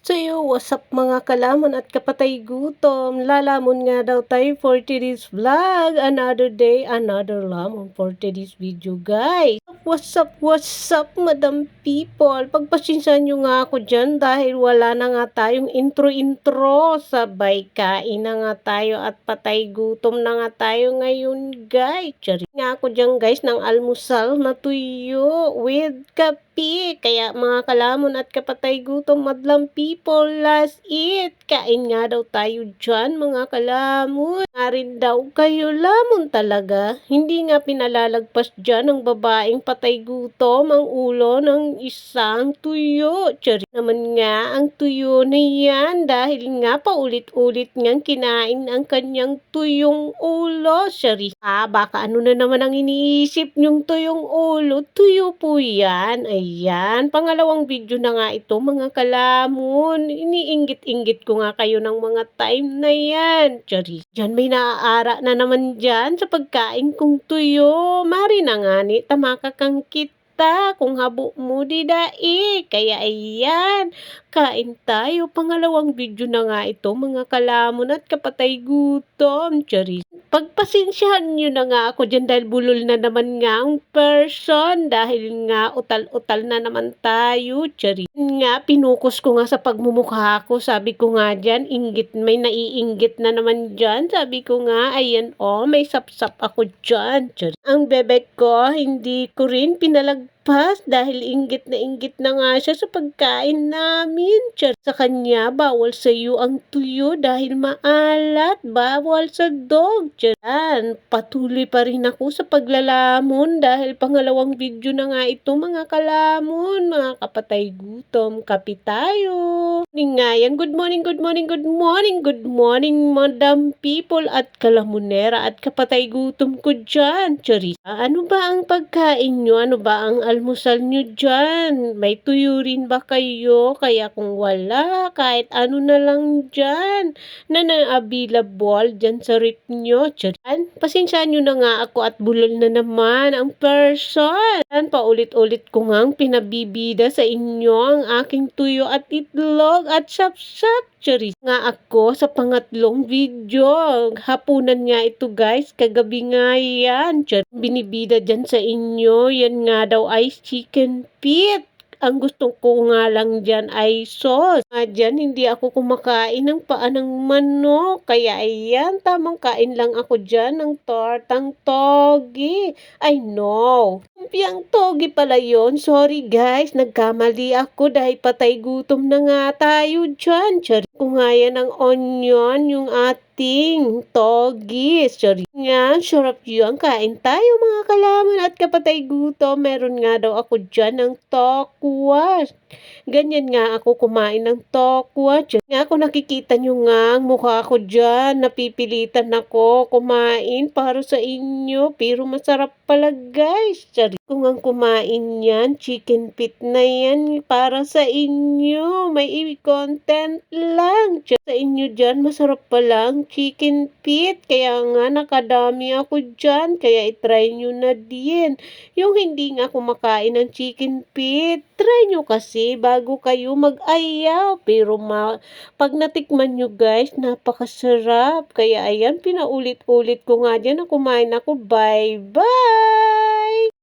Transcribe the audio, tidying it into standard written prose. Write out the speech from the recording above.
Sa'yo, what's up mga kalaman at kapatay gutom? Lalamon nga daw tayo for today's vlog. Another day, another lamon for today's video, guys. What's up, madam people? Pagpasensyahan nyo nga ako dyan dahil wala na nga tayong intro-intro. Sabay kain na nga tayo at patay gutom na nga tayo ngayon, guys. Charin nga ako dyan, guys, ng almusal na tuyo with kape. Kaya mga kalamon at kapatay gutom, madlang people, last eat. Kain nga daw tayo dyan mga kalamon. Nga rin daw kayo lamon talaga. Hindi nga pinalalagpas dyan ng babaeng patay gutom ang ulo ng isang tuyo. Tsari naman nga ang tuyo na yan dahil nga paulit-ulit ngang kinain ang kanyang tuyong ulo. Tsari, baka ano na naman ang iniisip nyong tuyong ulo? Tuyo po yan. Ayan, pangalawang video na nga ito mga kalamon. Iniinggit-inggit ko nga kayo ng mga time na yan. Tsari, dyan may naaara na naman dyan sa pagkain kong tuyo. Mari na nga ni, tamakakang kita kung habo mo di dai. Kaya ayan, kain tayo. Pangalawang video na nga ito mga kalamon at kapatay gutom. Tsari, pagpasensyahan nyo na nga ako dyan dahil bulol na naman nga ang person dahil nga utal-utal na naman tayo. Tsari nga, pinukos ko nga sa pagmumukha ko. Sabi ko nga dyan, may naiinggit na naman dyan. Sabi ko nga, ayan may sapsap ako dyan. Tsari, ang bebek ko, hindi ko rin pinalagpas dahil inggit na nga siya sa pagkain namin. Tsari, sa kanya, bawal sa iyo ang tuyo dahil maalat. Bawal sa dog. Tsari, patuloy pa rin ako sa paglalamon dahil pangalawang video na nga ito mga kalamon. Mga kapatay gutom, kape tayo. Good morning, madam people at kalamunera at kapatay gutom ko dyan. Tsari, ano ba ang pagkain nyo? Ano ba ang almusal nyo dyan? May tuyo rin ba kayo? Kaya kung wala, kahit ano na lang dyan na available dyan sa rip nyo. Tsari, pasensyahan nyo na nga ako at bulol na naman ang person. Paulit-ulit ko ngang pinabibida sa inyo ang aking tuyo at itlog at sapsap. Tsari, nga ako sa pangatlong video. Hapunan nga ito guys, kagabi nga yan. Tsari, binibida dyan sa inyo, yan nga daw ay chicken feet. Ang gusto ko nga lang dyan ay sauce. Dyan, hindi ako kumakain ng paa ng manok. Kaya ayan, tamang kain lang ako dyan ng tortang togi. I know. Lumpiang togi pala yon. Sorry guys, nagkamali ako dahil patay gutom na nga tayo dyan. Tsari ko nga yan ng onion, yung ating togi. Sorry nga, sarap yun. Kain tayo mga kalaman at kapatay gutom. Meron nga daw ako dyan ng tokwa. Ganyan nga ako kumain ng tokwa. Diyan nga ako nakikita nyo nga ang mukha ko dyan. Napipilitan ako kumain para sa inyo. Pero masarap pala guys. Sorry, kung ang kumain yan, chicken feet na yan para sa inyo. May content lang. Sa inyo dyan, masarap pala ang chicken feet. Kaya nga nakadami ako dyan. Kaya itry nyo na din. Yung hindi nga kumakain ng chicken feet, try nyo kasi bago kayo mag-ayaw. Pero pag natikman nyo guys, napakasarap. Kaya ayan, pinaulit-ulit ko nga dyan na kumain ako. Bye-bye!